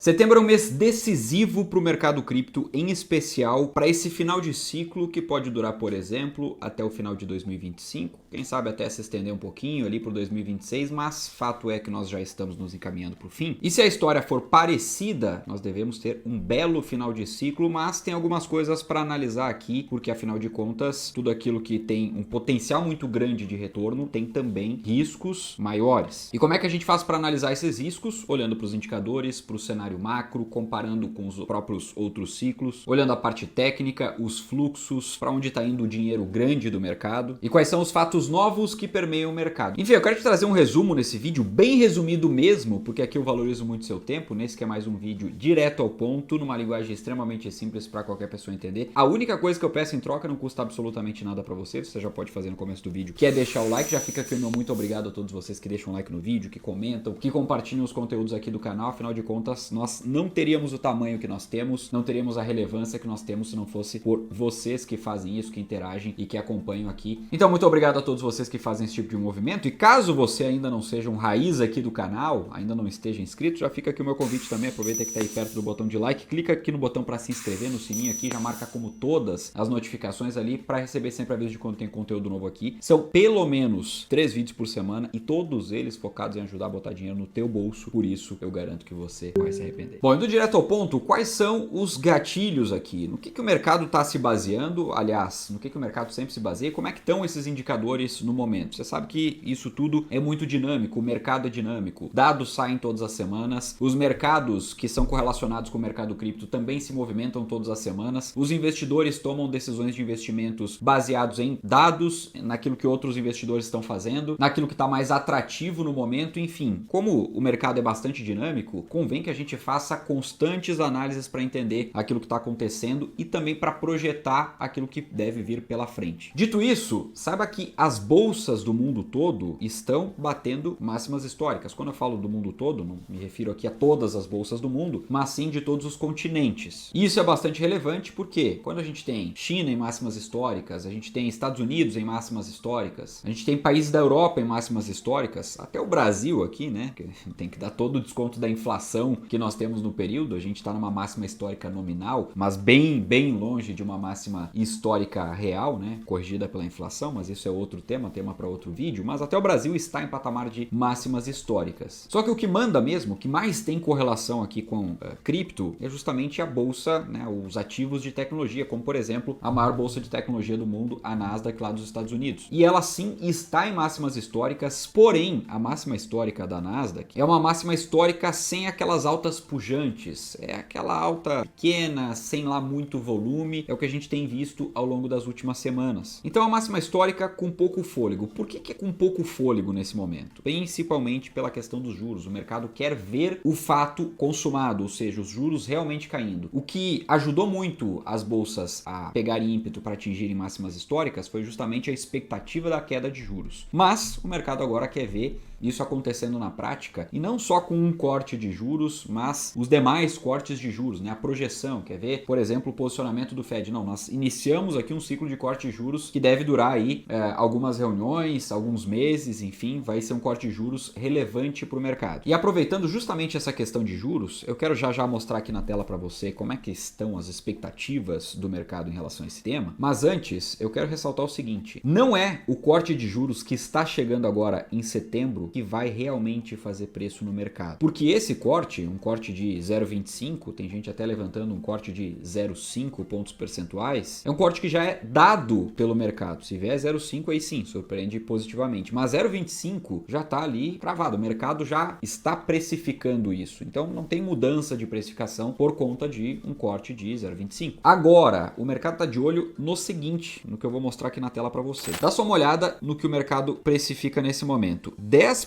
Setembro é um mês decisivo para o mercado cripto, em especial para esse final de ciclo que pode durar, por exemplo, até o final de 2025, quem sabe até se estender um pouquinho ali para 2026, mas fato é que nós já estamos nos encaminhando para o fim. E se a história for parecida, nós devemos ter um belo final de ciclo, mas tem algumas coisas para analisar aqui, porque afinal de contas, tudo aquilo que tem um potencial muito grande de retorno tem também riscos maiores. E como é que a gente faz para analisar esses riscos? Olhando para os indicadores, para o cenário macro, comparando com os próprios outros ciclos, olhando a parte técnica, os fluxos, para onde está indo o dinheiro grande do mercado e quais são os fatos novos que permeiam o mercado. Enfim, eu quero te trazer um resumo nesse vídeo, bem resumido mesmo, porque aqui eu valorizo muito seu tempo, nesse que é mais um vídeo direto ao ponto, numa linguagem extremamente simples para qualquer pessoa entender. A única coisa que eu peço em troca não custa absolutamente nada para você já pode fazer no começo do vídeo, que é deixar o like. Já fica aqui o meu muito obrigado a todos vocês que deixam um like no vídeo, que comentam, que compartilham os conteúdos aqui do canal. Afinal de contas, nós não teríamos o tamanho que nós temos, não teríamos a relevância que nós temos se não fosse por vocês que fazem isso, que interagem e que acompanham aqui. Então, muito obrigado a todos vocês que fazem esse tipo de movimento. E caso você ainda não seja um raiz aqui do canal, ainda não esteja inscrito, já fica aqui o meu convite também. Aproveita que está aí perto do botão de like, clica aqui no botão para se inscrever, no sininho aqui, já marca como todas as notificações ali para receber sempre aviso de quando tem conteúdo novo aqui. São pelo menos 3 vídeos por semana e todos eles focados em ajudar a botar dinheiro no teu bolso. Por isso, eu garanto que você vai se arrepender. Bom, indo direto ao ponto, quais são os gatilhos aqui? No que o mercado está se baseando? Aliás, no que o mercado sempre se baseia? Como é que estão esses indicadores no momento? Você sabe que isso tudo é muito dinâmico, o mercado é dinâmico, dados saem todas as semanas, os mercados que são correlacionados com o mercado cripto também se movimentam todas as semanas, os investidores tomam decisões de investimentos baseados em dados, naquilo que outros investidores estão fazendo, naquilo que está mais atrativo no momento, enfim. Como o mercado é bastante dinâmico, convém que a gente faça constantes análises para entender aquilo que está acontecendo e também para projetar aquilo que deve vir pela frente. Dito isso, saiba que as bolsas do mundo todo estão batendo máximas históricas. Quando eu falo do mundo todo, não me refiro aqui a todas as bolsas do mundo, mas sim de todos os continentes. Isso é bastante relevante porque quando a gente tem China em máximas históricas, a gente tem Estados Unidos em máximas históricas, a gente tem países da Europa em máximas históricas, até o Brasil aqui, né? Que tem que dar todo o desconto da inflação que nós temos no período. A gente está numa máxima histórica nominal, mas bem longe de uma máxima histórica real, né? Corrigida pela inflação, mas isso é outro tema para outro vídeo. Mas até o Brasil está em patamar de máximas históricas. Só que o que manda mesmo, o que mais tem correlação aqui com cripto, é justamente a bolsa, né? Os ativos de tecnologia, como por exemplo a maior bolsa de tecnologia do mundo, a Nasdaq lá dos Estados Unidos. E ela sim está em máximas históricas, porém a máxima histórica da Nasdaq é uma máxima histórica sem aquelas altas pujantes, é aquela alta pequena, sem lá muito volume, é o que a gente tem visto ao longo das últimas semanas. Então a máxima histórica com pouco fôlego. Por que é com pouco fôlego nesse momento? Principalmente pela questão dos juros. O mercado quer ver o fato consumado, ou seja, os juros realmente caindo. O que ajudou muito as bolsas a pegarem ímpeto para atingirem máximas históricas foi justamente a expectativa da queda de juros. Mas o mercado agora quer ver isso acontecendo na prática, e não só com um corte de juros, mas os demais cortes de juros, né? A projeção, quer ver, por exemplo, o posicionamento do Fed. Não, nós iniciamos aqui um ciclo de corte de juros que deve durar aí algumas reuniões, alguns meses, enfim, vai ser um corte de juros relevante para o mercado. E aproveitando justamente essa questão de juros, eu quero já mostrar aqui na tela para você como é que estão as expectativas do mercado em relação a esse tema, mas antes eu quero ressaltar o seguinte: não é o corte de juros que está chegando agora em setembro que vai realmente fazer preço no mercado. Porque esse corte, um corte de 0,25, tem gente até levantando um corte de 0,5 pontos percentuais, é um corte que já é dado pelo mercado. Se vier 0,5 aí sim, surpreende positivamente. Mas 0,25 já está ali cravado, o mercado já está precificando isso. Então não tem mudança de precificação por conta de um corte de 0,25. Agora, o mercado está de olho no seguinte, no que eu vou mostrar aqui na tela para você. Dá só uma olhada no que o mercado precifica nesse momento. 10%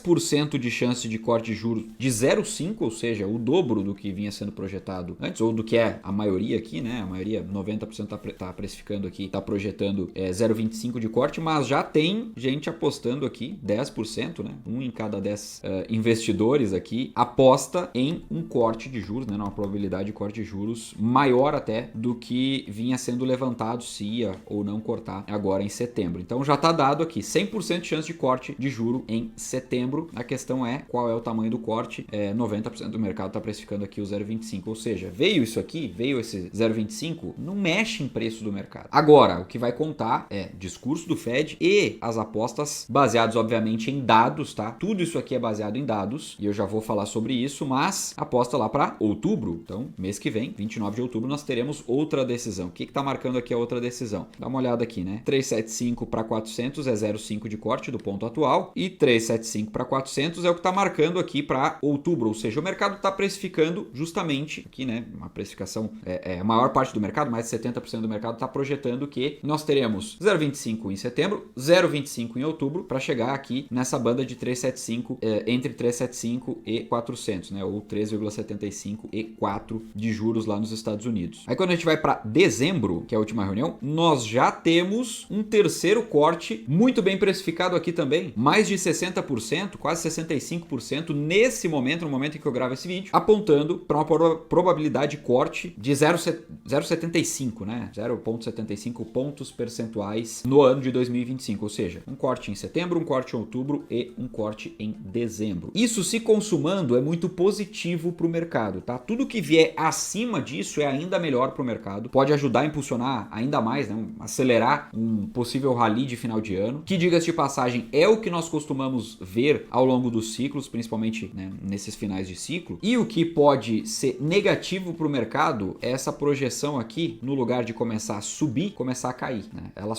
de chance de corte de juros de 0,5, ou seja, o dobro do que vinha sendo projetado antes, ou do que é a maioria aqui, né? A maioria, 90% tá precificando aqui, tá projetando 0,25 de corte, mas já tem gente apostando aqui 10%, né? Um em cada 10 investidores aqui aposta em um corte de juros, né? Uma probabilidade de corte de juros maior até do que vinha sendo levantado se ia ou não cortar agora em setembro. Então já tá dado aqui 100% de chance de corte de juro em setembro. setembro, a questão é qual é o tamanho do corte. 90% do mercado está precificando aqui o 0,25, ou seja, veio isso aqui, veio esse 0,25, não mexe em preço do mercado. Agora, o que vai contar é discurso do Fed e as apostas baseadas, obviamente, em dados, tá? Tudo isso aqui é baseado em dados e eu já vou falar sobre isso, mas aposta lá para outubro. Então, mês que vem, 29 de outubro, nós teremos outra decisão. O que está marcando aqui a outra decisão? Dá uma olhada aqui, né? 375 para 400 é 0,5 de corte do ponto atual e 375 para 400 é o que está marcando aqui para outubro, ou seja, o mercado está precificando justamente aqui, né? Uma precificação, a maior parte do mercado, mais de 70% do mercado está projetando que nós teremos 0,25 em setembro, 0,25 em outubro, para chegar aqui nessa banda de 375, entre 375 e 400, né? Ou 3,75 e 4 de juros lá nos Estados Unidos. Aí quando a gente vai para dezembro, que é a última reunião, nós já temos um terceiro corte muito bem precificado aqui também, mais de 60%, quase 65% nesse momento, no momento em que eu gravo esse vídeo, apontando para uma probabilidade de corte de 0,75, né? 0,75 pontos percentuais no ano de 2025, ou seja, um corte em setembro, um corte em outubro e um corte em dezembro. Isso se consumando é muito positivo para o mercado, tá? Tudo que vier acima disso é ainda melhor para o mercado, pode ajudar a impulsionar ainda mais, né? Acelerar um possível rally de final de ano, que, diga-se de passagem, é o que nós costumamos ver ao longo dos ciclos, principalmente, né, nesses finais de ciclo. E o que pode ser negativo para o mercado é essa projeção aqui, no lugar de começar a subir, começar a cair, né? Ela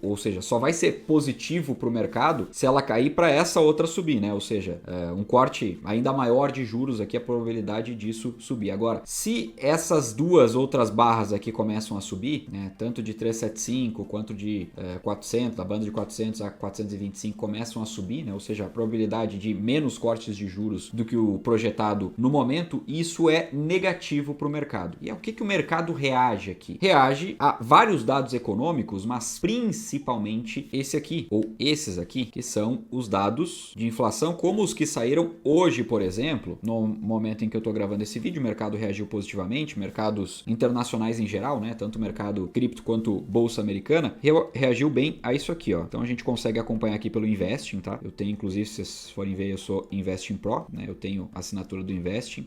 ou seja, só vai ser positivo para o mercado se ela cair para essa outra subir, né? Ou seja, um corte ainda maior de juros aqui, a probabilidade disso subir. Agora, se essas duas outras barras aqui começam a subir, né, tanto de 375 quanto de 400, da banda de 400 a 425 começam a subir, né? Ou seja, a probabilidade de menos cortes de juros do que o projetado no momento, isso é negativo para o mercado. E é o que o mercado reage aqui? Reage a vários dados econômicos, mas principalmente esse aqui, ou esses aqui, que são os dados de inflação, como os que saíram hoje, por exemplo. No momento em que eu estou gravando esse vídeo, o mercado reagiu positivamente, mercados internacionais em geral, né? Tanto o mercado cripto quanto bolsa americana, reagiu bem a isso aqui, ó. Então a gente consegue acompanhar aqui pelo Investing, tá? Eu tenho, inclusive, se vocês forem ver, eu sou Investing Pro, né? Eu tenho a assinatura do Investing.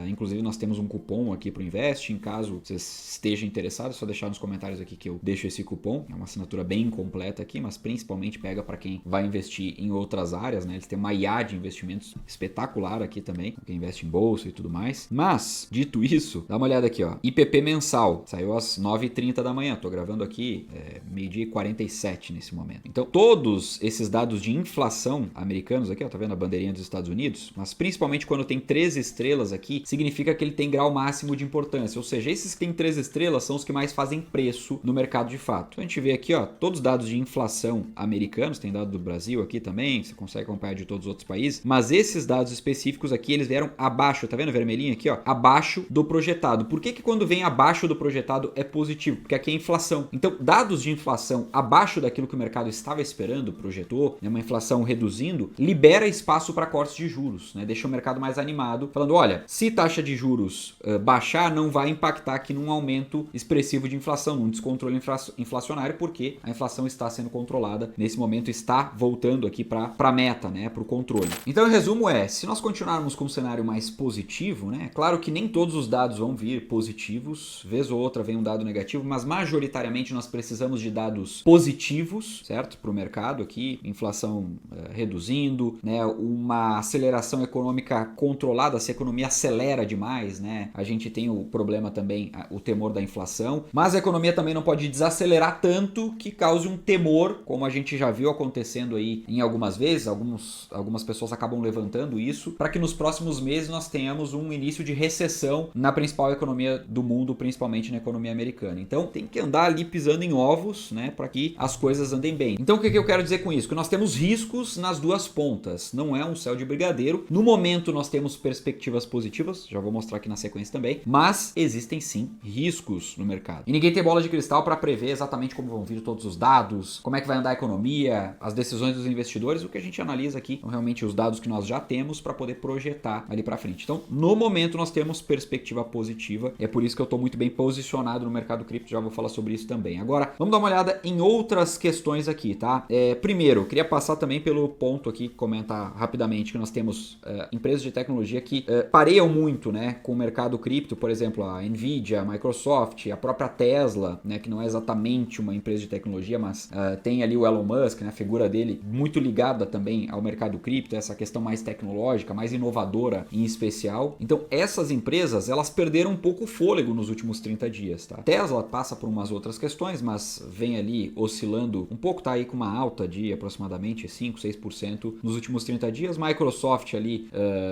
Inclusive, nós temos um cupom aqui pro Investing. Caso vocês estejam interessados, é só deixar nos comentários aqui que eu deixo esse cupom. É uma assinatura bem completa aqui, mas principalmente pega para quem vai investir em outras áreas, né? Eles têm uma IA de investimentos espetacular aqui também, quem investe em bolsa e tudo mais. Mas, dito isso, dá uma olhada aqui, ó. IPP mensal, saiu às 9h30 da manhã. Tô gravando aqui meio-dia e 47 nesse momento. Então, todos esses dados de inflação americanos aqui, ó, tá vendo a bandeirinha dos Estados Unidos? Mas principalmente quando tem 3 estrelas aqui, significa que ele tem grau máximo de importância. Ou seja, esses que têm 3 estrelas são os que mais fazem preço no mercado de fato. Então, a gente vê aqui, ó, todos os dados de inflação americanos, tem dado do Brasil aqui também, você consegue acompanhar de todos os outros países, mas esses dados específicos aqui, eles vieram abaixo, tá vendo vermelhinho aqui, ó? Abaixo do projetado. Por que quando vem abaixo do projetado é positivo? Porque aqui é inflação. Então, dados de inflação abaixo daquilo que o mercado estava esperando, projetou, né, uma inflação reduzindo, libera espaço para cortes de juros, né? Deixa o mercado mais animado, falando, olha, se taxa de juros baixar, não vai impactar aqui num aumento expressivo de inflação, num descontrole inflacionário, porque a inflação está sendo controlada, nesse momento está voltando aqui para a meta, né, para o controle. Então, o resumo se nós continuarmos com um cenário mais positivo, né, claro que nem todos os dados vão vir positivos, vez ou outra vem um dado negativo, mas majoritariamente nós precisamos de dados positivos, certo, para o mercado aqui, inflação reduzindo, né, uma aceleração econômica controlada, se a economia acelera demais, né, a gente tem o problema também, o temor da inflação, mas a economia também não pode desacelerar tanto que cause um temor, como a gente já viu acontecendo aí em algumas vezes, algumas pessoas acabam levantando isso, para que nos próximos meses nós tenhamos um início de recessão na principal economia do mundo, principalmente na economia americana. Então tem que andar ali pisando em ovos, né, para que as coisas andem bem. Então o que eu quero dizer com isso? Que nós temos riscos nas duas pontas, não é um céu de brigadeiro. No momento nós temos perspectivas positivas, já vou mostrar aqui na sequência também, mas existem sim riscos no mercado. E ninguém tem bola de cristal para prever exatamente como vão vir todos os dados, como é que vai andar a economia, as decisões dos investidores. O que a gente analisa aqui são realmente os dados que nós já temos para poder projetar ali para frente. Então, no momento nós temos perspectiva positiva, é por isso que eu estou muito bem posicionado no mercado cripto, já vou falar sobre isso também. Agora, vamos dar uma olhada em outras questões aqui, tá? Primeiro, eu queria passar também pelo ponto aqui aqui comenta rapidamente que nós temos empresas de tecnologia que pareiam muito, né, com o mercado cripto, por exemplo, a Nvidia, a Microsoft, a própria Tesla, né, que não é exatamente uma empresa de tecnologia, mas tem ali o Elon Musk, né, a figura dele muito ligada também ao mercado cripto, essa questão mais tecnológica, mais inovadora em especial. Então essas empresas, elas perderam um pouco o fôlego nos últimos 30 dias, tá? Tesla passa por umas outras questões, mas vem ali oscilando um pouco, tá aí com uma alta de aproximadamente 5, 6% nos últimos 30 dias. Microsoft ali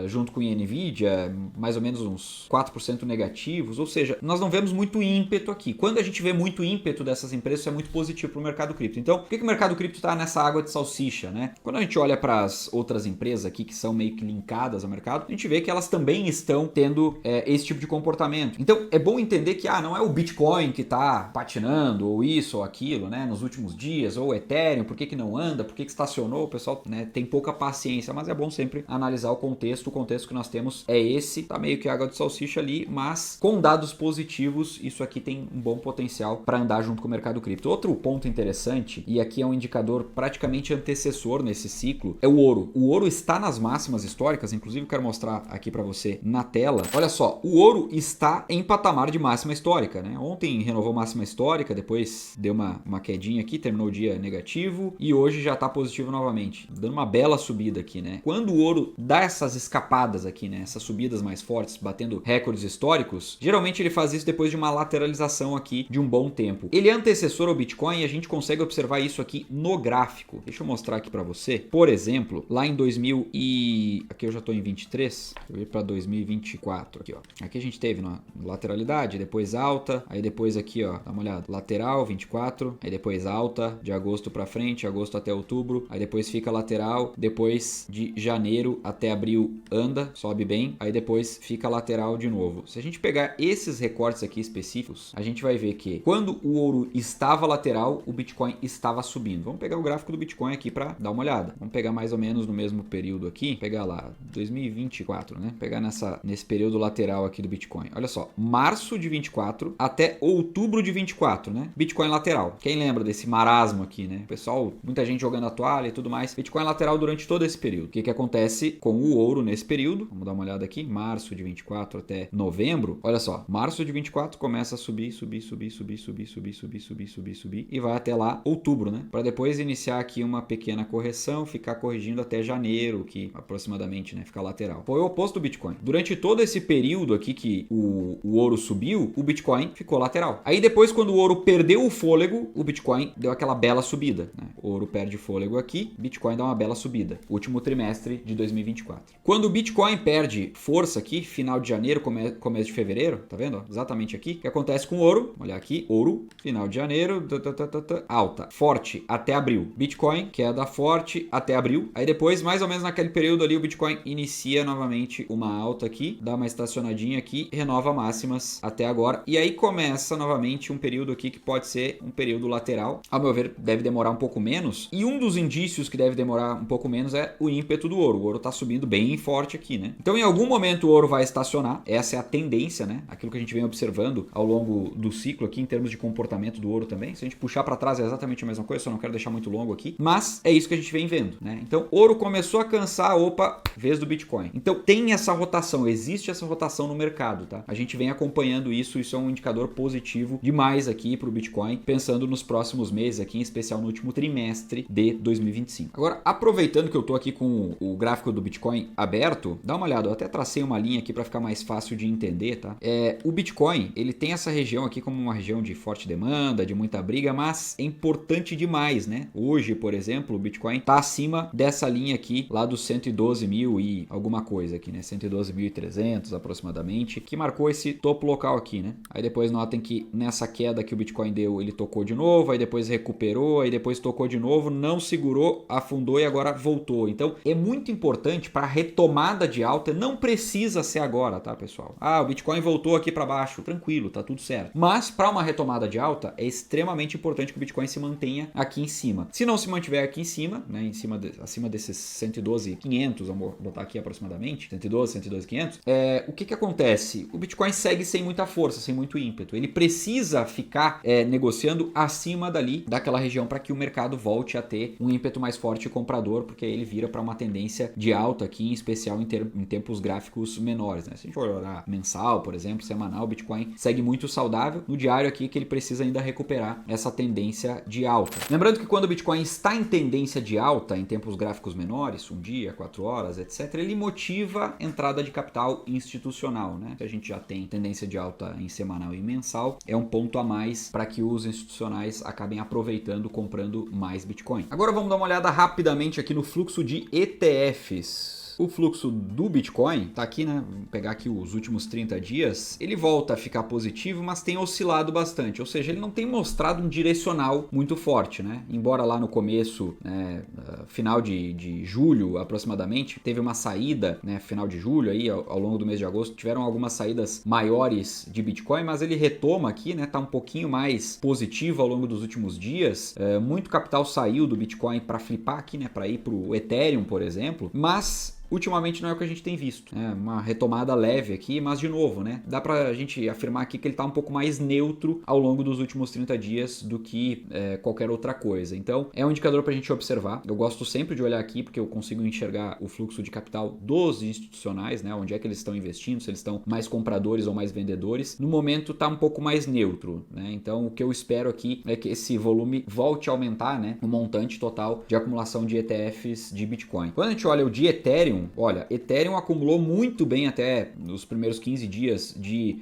junto com a Nvidia, mais ou menos uns 4% negativos, ou seja, nós não vemos muito ímpeto aqui. Quando a gente vê muito ímpeto dessas empresas, isso é muito positivo para o mercado cripto. Então, por que o mercado cripto está nessa água de salsicha, né? Quando a gente olha para as outras empresas aqui que são meio que linkadas ao mercado, a gente vê que elas também estão tendo esse tipo de comportamento. Então, é bom entender que não é o Bitcoin que está patinando, ou isso ou aquilo, né, nos últimos dias, ou o Ethereum, por que não anda, por que estacionou, o pessoal, né, tem pouca paciência, mas é bom sempre analisar o contexto que nós temos é esse, tá meio que água de salsicha ali, mas com dados positivos, isso aqui tem um bom potencial para andar junto com o mercado cripto. Outro ponto interessante, e aqui é um indicador praticamente antecessor nesse ciclo, é o ouro. O ouro está nas máximas históricas, inclusive eu quero mostrar aqui para você na tela. Olha só, o ouro está em patamar de máxima histórica, né? Ontem renovou máxima histórica, depois deu uma quedinha aqui, terminou o dia negativo e hoje já está positivo novamente, dando uma bela subida aqui, né? Quando o ouro dá essas escapadas aqui, né? Essas subidas mais fortes, batendo recordes históricos, geralmente ele faz isso depois de uma lateralização aqui de um bom tempo. Ele é antecessor ao Bitcoin e a gente consegue observar isso aqui no gráfico. Deixa eu mostrar aqui para você. Por exemplo, lá em 2000 e... aqui eu já estou em 23, eu ir para 2024 aqui, ó. Aqui a gente teve na lateralidade, depois alta, aí depois aqui, ó, dá uma olhada, lateral 24, aí depois alta de agosto para frente, agosto até outubro, aí depois fica lateral, depois de janeiro até abril anda, sobe bem, aí depois fica lateral de novo. Se a gente pegar esses recortes aqui específicos, a gente vai ver que quando o ouro estava lateral, o Bitcoin estava subindo. Vamos pegar o gráfico do Bitcoin aqui para dar uma olhada. Vamos pegar mais ou menos no mesmo período aqui, pegar lá 2024, né? Pegar nesse período lateral aqui do Bitcoin. Olha só, março de 24 até outubro de 24, né? Bitcoin lateral. Quem lembra desse marasmo aqui, né? Pessoal, muita gente jogando a toalha e tudo mais. Bitcoin lateral durante todo esse período. O que acontece com o ouro nesse período? Vamos dar uma olhada aqui. Março de 24 até novembro. Olha só, março de 24 começa a subir e vai até lá outubro, né? Para depois iniciar aqui uma pequena correção, ficar corrigindo até janeiro, que aproximadamente, né, fica lateral. Foi o oposto do Bitcoin. Durante todo esse período aqui que o ouro subiu, o Bitcoin ficou lateral. Aí depois, quando o ouro perdeu o fôlego, o Bitcoin deu aquela bela subida, né? O ouro perde fôlego aqui, Bitcoin dá uma bela subida. Último trimestre de 2024. Quando o Bitcoin perde força aqui, final de janeiro, começo de fevereiro, tá vendo? Exatamente aqui. O que acontece com o ouro? Olha aqui, ouro, final de janeiro, alta, forte até abril. Bitcoin, queda forte até abril. Aí depois, mais ou menos naquele período ali, o Bitcoin inicia novamente uma alta aqui, dá uma estacionadinha aqui, renova máximas até agora. E aí começa novamente um período aqui que pode ser um período lateral. Ao meu ver, deve demorar um pouco menos. E um dos indícios que deve demorar um pouco menos é o ímpeto do ouro. O ouro tá subindo bem forte aqui, né? Então, em algum momento o ouro vai estacionar. Essa é a tendência, né? Aquilo que a gente vem observando ao longo do ciclo aqui, em termos de comportamento do ouro também. Se a gente puxar para trás é exatamente a mesma coisa, só não quero deixar muito longo aqui. Mas é isso que a gente vem vendo, né? Então, ouro começou a cansar, opa, vez do Bitcoin. Então, tem essa rotação, existe essa rotação no mercado, tá? A gente vem acompanhando isso é um indicador positivo demais aqui para o Bitcoin, pensando nos próximos meses aqui, em especial no último trimestre de 2025. Agora, aproveitando que eu tô aqui com o gráfico do Bitcoin aberto, dá uma olhada, eu até tracei uma linha aqui para ficar mais fácil de entender, tá? O Bitcoin, ele tem essa região aqui como uma região de forte demanda, de muita briga, mas é importante demais, né? Hoje, por exemplo, o Bitcoin tá acima dessa linha aqui, lá dos 112 mil e alguma coisa aqui, né? 112.300 aproximadamente, que marcou esse topo local aqui, né? Aí depois notem que nessa queda que o Bitcoin deu, ele tocou de novo, aí depois recuperou, aí depois tocou de novo, não segurou, afundou e agora voltou. Então, é muito importante para a retomada de alta, não precisa ser agora, tá, pessoal? O Bitcoin voltou aqui para baixo, tranquilo, tá tudo certo. Mas para uma retomada de alta, é extremamente importante que o Bitcoin se mantenha aqui em cima. Se não se mantiver aqui em cima, né, acima desses 112.500, vamos botar aqui aproximadamente, 112.500, o que acontece? O Bitcoin segue sem muita força, sem muito ímpeto. Ele precisa ficar negociando acima daquela região para que o mercado volte a ter um ímpeto mais forte comprador indicador, porque aí ele vira para uma tendência de alta aqui, em especial em tempos gráficos menores, né? Se a gente for olhar mensal, por exemplo, semanal, o Bitcoin segue muito saudável. No diário aqui que ele precisa ainda recuperar essa tendência de alta. Lembrando que quando o Bitcoin está em tendência de alta, em tempos gráficos menores, um dia, 4 horas, etc., ele motiva entrada de capital institucional, né? Que a gente já tem tendência de alta em semanal e mensal, é um ponto a mais para que os institucionais acabem aproveitando, comprando mais Bitcoin. Agora vamos dar uma olhada rapidamente aqui no fluxo de ETFs. O fluxo do Bitcoin tá aqui, né? Vamos pegar aqui os últimos 30 dias. Ele volta a ficar positivo, mas tem oscilado bastante. Ou seja, ele não tem mostrado um direcional muito forte, né? Embora lá no começo, né, final de julho aproximadamente, teve uma saída, né? Final de julho aí, ao longo do mês de agosto, tiveram algumas saídas maiores de Bitcoin, mas ele retoma aqui, né? Tá um pouquinho mais positivo ao longo dos últimos dias. Muito capital saiu do Bitcoin para flipar aqui, né? Para ir pro Ethereum, por exemplo, mas ultimamente não é o que a gente tem visto, né? Uma retomada leve aqui, mas de novo, né? Dá pra gente afirmar aqui que ele tá um pouco mais neutro ao longo dos últimos 30 dias do que qualquer outra coisa. Então, é um indicador pra gente observar. Eu gosto sempre de olhar aqui porque eu consigo enxergar o fluxo de capital dos institucionais, né? Onde é que eles estão investindo, se eles estão mais compradores ou mais vendedores. No momento tá um pouco mais neutro, né? Então, o que eu espero aqui é que esse volume volte a aumentar, né? O montante total de acumulação de ETFs de Bitcoin. Quando a gente olha o de Ethereum, olha, Ethereum acumulou muito bem até nos primeiros 15 dias de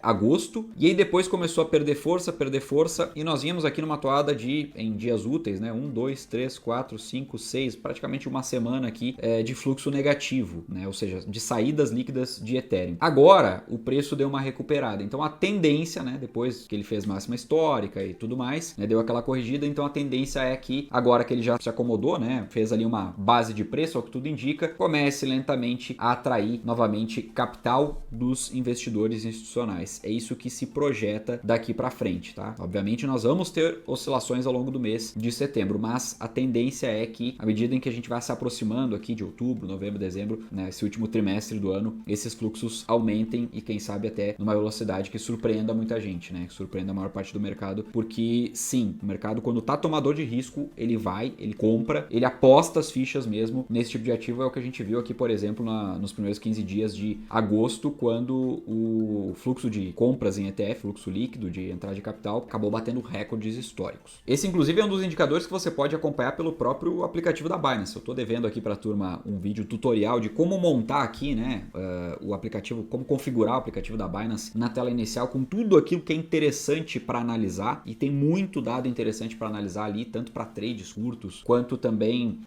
agosto, e aí depois começou a perder força, e nós vimos aqui numa toada em dias úteis, né? 1, 2, 3, 4, 5, 6, praticamente uma semana aqui de fluxo negativo, né? Ou seja, de saídas líquidas de Ethereum. Agora, o preço deu uma recuperada, então a tendência, né? Depois que ele fez máxima histórica e tudo mais, né? Deu aquela corrigida, então a tendência é que agora que ele já se acomodou, né? Fez ali uma base de preço, ao que tudo indica, comece lentamente a atrair novamente capital dos investidores institucionais. É isso que se projeta daqui para frente, tá? Obviamente nós vamos ter oscilações ao longo do mês de setembro, mas a tendência é que à medida em que a gente vai se aproximando aqui de outubro, novembro, dezembro, né, esse último trimestre do ano, esses fluxos aumentem e quem sabe até numa velocidade que surpreenda muita gente, né? Que surpreenda a maior parte do mercado, porque sim, o mercado quando tá tomador de risco, ele compra, ele aposta as fichas mesmo nesse tipo de ativo. É o que a gente viu aqui, por exemplo, nos primeiros 15 dias de agosto, quando o fluxo de compras em ETF, fluxo líquido de entrada de capital, acabou batendo recordes históricos. Esse, inclusive, é um dos indicadores que você pode acompanhar pelo próprio aplicativo da Binance. Eu estou devendo aqui para a turma um vídeo tutorial de como montar aqui, né, o aplicativo, como configurar o aplicativo da Binance na tela inicial, com tudo aquilo que é interessante para analisar, e tem muito dado interessante para analisar ali, tanto para trades curtos, quanto também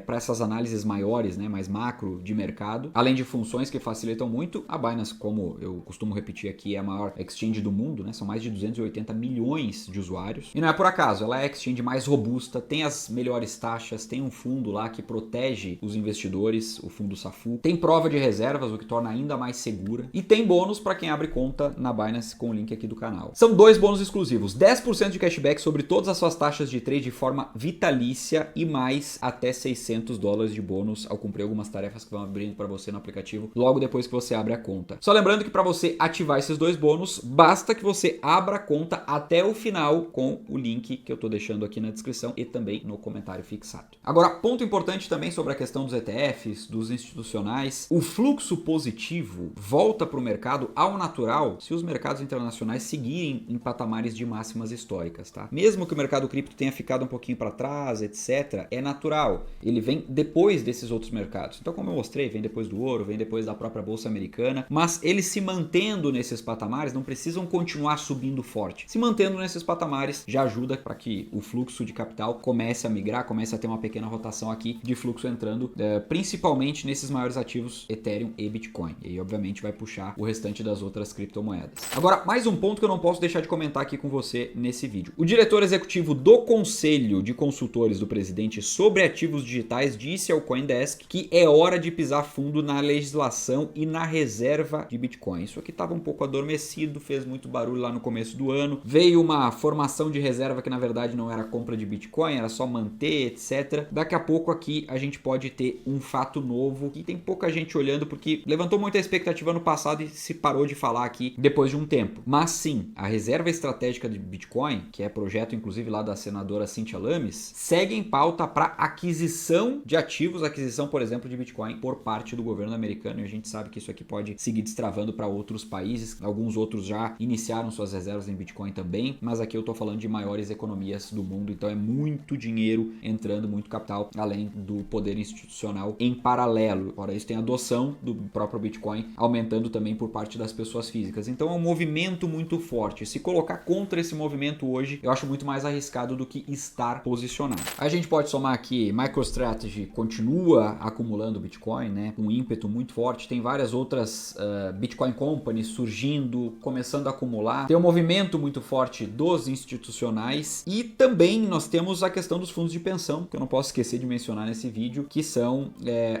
para essas análises maiores, né, mais macro de mercado, além de funções que facilitam muito. A Binance, como eu costumo repetir aqui, é a maior exchange do mundo, né? São mais de 280 milhões de usuários. E não é por acaso, ela é a exchange mais robusta, tem as melhores taxas, tem um fundo lá que protege os investidores, o fundo SAFU, tem prova de reservas, o que torna ainda mais segura, e tem bônus para quem abre conta na Binance com o link aqui do canal. São 2 bônus exclusivos, 10% de cashback sobre todas as suas taxas de trade de forma vitalícia e mais até $600 de bônus ao cumprir algumas tarefas que vão abrindo para você no aplicativo logo depois que você abre a conta. Só lembrando que para você ativar esses 2 bônus, basta que você abra a conta até o final com o link que eu estou deixando aqui na descrição e também no comentário fixado. Agora, ponto importante também sobre a questão dos ETFs, dos institucionais, o fluxo positivo volta para o mercado ao natural se os mercados internacionais seguirem em patamares de máximas históricas, tá? Mesmo que o mercado cripto tenha ficado um pouquinho para trás, etc., é natural. Ele vem depois desses outros mercados. Então, como eu mostrei, vem depois do ouro, vem depois da própria bolsa americana, mas eles se mantendo nesses patamares não precisam continuar subindo forte. Se mantendo nesses patamares já ajuda para que o fluxo de capital comece a migrar, comece a ter uma pequena rotação aqui de fluxo entrando, principalmente nesses maiores ativos Ethereum e Bitcoin. E aí, obviamente, vai puxar o restante das outras criptomoedas. Agora, mais um ponto que eu não posso deixar de comentar aqui com você nesse vídeo. O diretor executivo do Conselho de Consultores do presidente sobre ativos digitais disse ao CoinDesk que é hora de pisar fundo na legislação e na reserva de Bitcoin. Isso aqui estava um pouco adormecido, fez muito barulho lá no começo do ano. Veio uma formação de reserva que na verdade não era compra de Bitcoin, era só manter, etc. Daqui a pouco aqui a gente pode ter um fato novo que tem pouca gente olhando porque levantou muita expectativa no passado e se parou de falar aqui depois de um tempo. Mas sim, a reserva estratégica de Bitcoin, que é projeto inclusive lá da senadora Cynthia Lummis, segue em pauta para aquisição de ativos, aquisição, por exemplo, de Bitcoin por parte do governo americano, e a gente sabe que isso aqui pode seguir destravando para outros países. Alguns outros já iniciaram suas reservas em Bitcoin também, mas aqui eu estou falando de maiores economias do mundo, então é muito dinheiro entrando, muito capital, além do poder institucional em paralelo. Fora isso, tem a adoção do próprio Bitcoin aumentando também por parte das pessoas físicas. Então é um movimento muito forte. Se colocar contra esse movimento hoje, eu acho muito mais arriscado do que estar posicionado. A gente pode somar aqui, MicroStrategy continua acumulando Bitcoin, né, com um ímpeto muito forte. Tem várias outras Bitcoin Companies surgindo, começando a acumular. Tem um movimento muito forte dos institucionais e também nós temos a questão dos fundos de pensão, que eu não posso esquecer de mencionar nesse vídeo, que são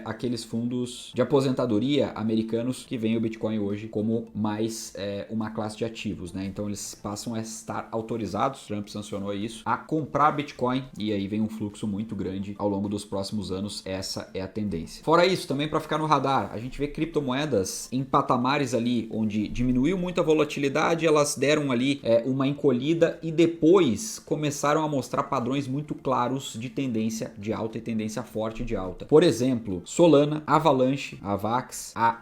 aqueles fundos de aposentadoria americanos que veem o Bitcoin hoje como mais uma classe de ativos, né? Então eles passam a estar autorizados, Trump sancionou isso, a comprar Bitcoin e aí vem um fluxo muito grande ao longo dos próximos anos. Essa é a tendência. Fora isso, também para ficar no radar, a gente vê criptomoedas em patamares ali onde diminuiu muito a volatilidade, elas deram ali uma encolhida e depois começaram a mostrar padrões muito claros de tendência de alta e tendência forte de alta. Por exemplo, Solana, Avalanche, Avax, a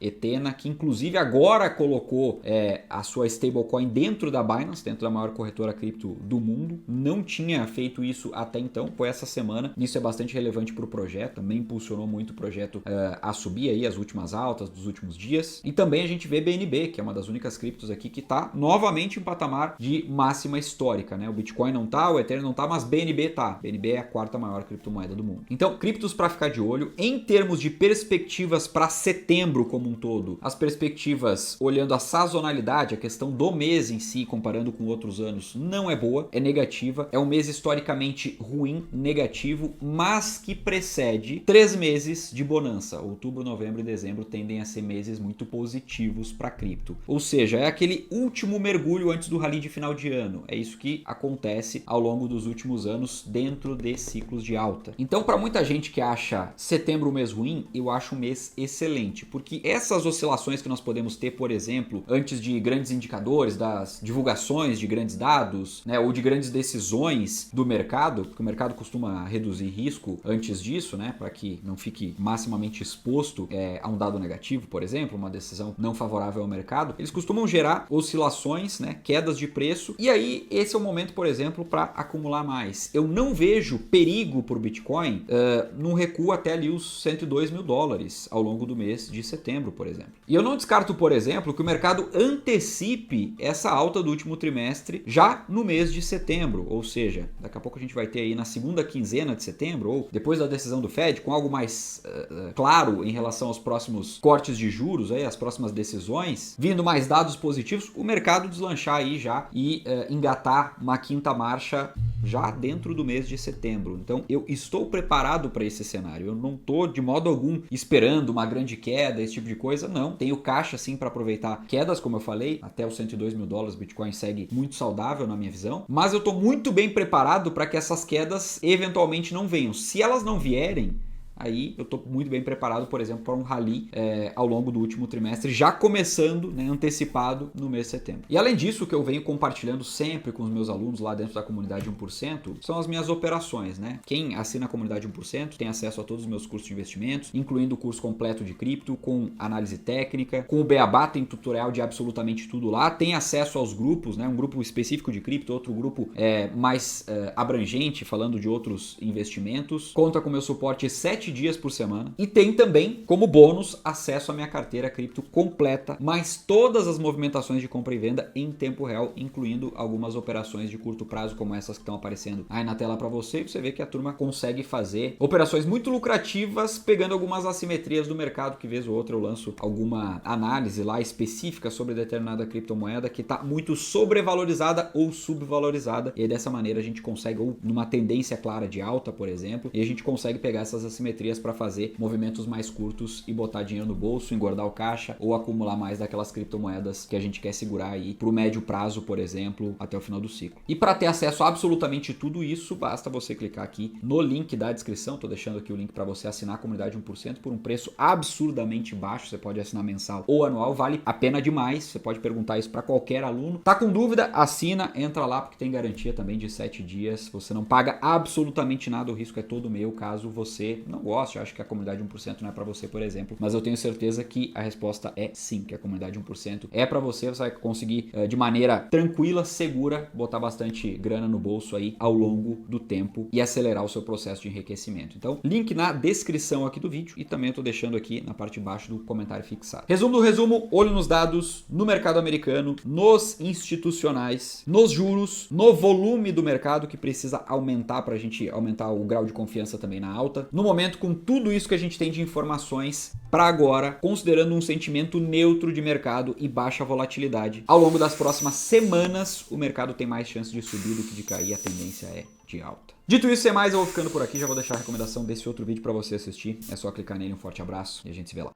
Ethena, que inclusive agora colocou a sua stablecoin dentro da Binance, dentro da maior corretora cripto do mundo. Não tinha feito isso até então, foi essa semana. Isso é bastante relevante para o projeto, também impulsionou muito o projeto a subir aí as últimas altas dos últimos dias. E também a gente vê BNB, que é uma das únicas criptos aqui que está novamente em patamar de máxima histórica, né? O Bitcoin não tá, o Ethereum não tá, mas BNB tá. BNB é a quarta maior criptomoeda do mundo. Então, criptos para ficar de olho. Em termos de perspectivas para setembro como um todo, as perspectivas olhando a sazonalidade, a questão do mês em si, comparando com outros anos, não é boa, é negativa. É um mês historicamente ruim, negativo, mas que precede 3 meses de bonança. Outubro, novembro e dezembro tendem a ser meses muito positivos para cripto. Ou seja, é aquele último mergulho antes do rally de final de ano. É isso que acontece ao longo dos últimos anos dentro de ciclos de alta. Então, para muita gente que acha setembro um mês ruim, eu acho um mês excelente, porque essas oscilações que nós podemos ter, por exemplo, antes de grandes indicadores, das divulgações de grandes dados, né, ou de grandes decisões do mercado, porque o mercado costuma reduzir risco antes disso, né, para que não fique maximamente exposto a um dado negativo, por exemplo, uma decisão não favorável ao mercado, eles costumam gerar oscilações, né, quedas de preço, e aí esse é o momento, por exemplo, para acumular mais. Eu não vejo perigo por Bitcoin num recuo até ali os 102 mil dólares ao longo do mês de setembro, por exemplo. E eu não descarto, por exemplo, que o mercado antecipe essa alta do último trimestre já no mês de setembro, ou seja, daqui a pouco a gente vai ter aí na segunda quinzena de setembro, ou depois da decisão do Fed, com algo mais claro em relação aos próximos cortes de juros, aí, as próximas decisões, vindo mais dados positivos, o mercado deslanchar aí já e engatar uma quinta marcha já dentro do mês de setembro. Então eu estou preparado para esse cenário. Eu não estou de modo algum esperando uma grande queda, esse tipo de coisa, não. Tenho caixa sim para aproveitar quedas, como eu falei, até os 102 mil dólares, Bitcoin segue muito saudável na minha visão, mas eu estou muito bem preparado para que essas quedas eventualmente não venham. Se elas não vierem, aí eu estou muito bem preparado, por exemplo, para um rally ao longo do último trimestre, já começando, né, antecipado no mês de setembro. E além disso, o que eu venho compartilhando sempre com os meus alunos lá dentro da comunidade 1% são as minhas operações, né? Quem assina a comunidade 1% tem acesso a todos os meus cursos de investimentos, incluindo o curso completo de cripto, com análise técnica, com o Beabá, tem tutorial de absolutamente tudo lá, tem acesso aos grupos, né? Um grupo específico de cripto, outro grupo mais abrangente, falando de outros investimentos, conta com meu suporte 7 dias por semana e tem também como bônus acesso à minha carteira cripto completa, mais todas as movimentações de compra e venda em tempo real, incluindo algumas operações de curto prazo como essas que estão aparecendo aí na tela para você, e você vê que a turma consegue fazer operações muito lucrativas pegando algumas assimetrias do mercado, que vez ou outra eu lanço alguma análise lá específica sobre determinada criptomoeda que está muito sobrevalorizada ou subvalorizada, e aí dessa maneira a gente consegue, ou numa tendência clara de alta, por exemplo, e a gente consegue pegar essas assimetrias assimetrias para fazer movimentos mais curtos e botar dinheiro no bolso, engordar o caixa ou acumular mais daquelas criptomoedas que a gente quer segurar aí pro médio prazo, por exemplo, até o final do ciclo. E para ter acesso a absolutamente tudo isso, basta você clicar aqui no link da descrição. Tô deixando aqui o link para você assinar a comunidade 1% por um preço absurdamente baixo. Você pode assinar mensal ou anual, vale a pena demais. Você pode perguntar isso para qualquer aluno. Tá com dúvida? Assina, entra lá porque tem garantia também de 7 dias. Você não paga absolutamente nada, o risco é todo meu caso você não goste, acho que a comunidade 1% não é para você, por exemplo, mas eu tenho certeza que a resposta é sim, que a comunidade 1% é para você, você vai conseguir de maneira tranquila, segura, botar bastante grana no bolso aí ao longo do tempo e acelerar o seu processo de enriquecimento. Então, link na descrição aqui do vídeo e também eu tô deixando aqui na parte de baixo do comentário fixado. Resumo do resumo, olho nos dados, no mercado americano, nos institucionais, nos juros, no volume do mercado que precisa aumentar para a gente aumentar o grau de confiança também na alta. No momento, com tudo isso que a gente tem de informações para agora, considerando um sentimento neutro de mercado e baixa volatilidade, ao longo das próximas semanas o mercado tem mais chance de subir do que de cair, a tendência é de alta. Dito isso, sem mais, eu vou ficando por aqui, já vou deixar a recomendação desse outro vídeo para você assistir, é só clicar nele, um forte abraço e a gente se vê lá.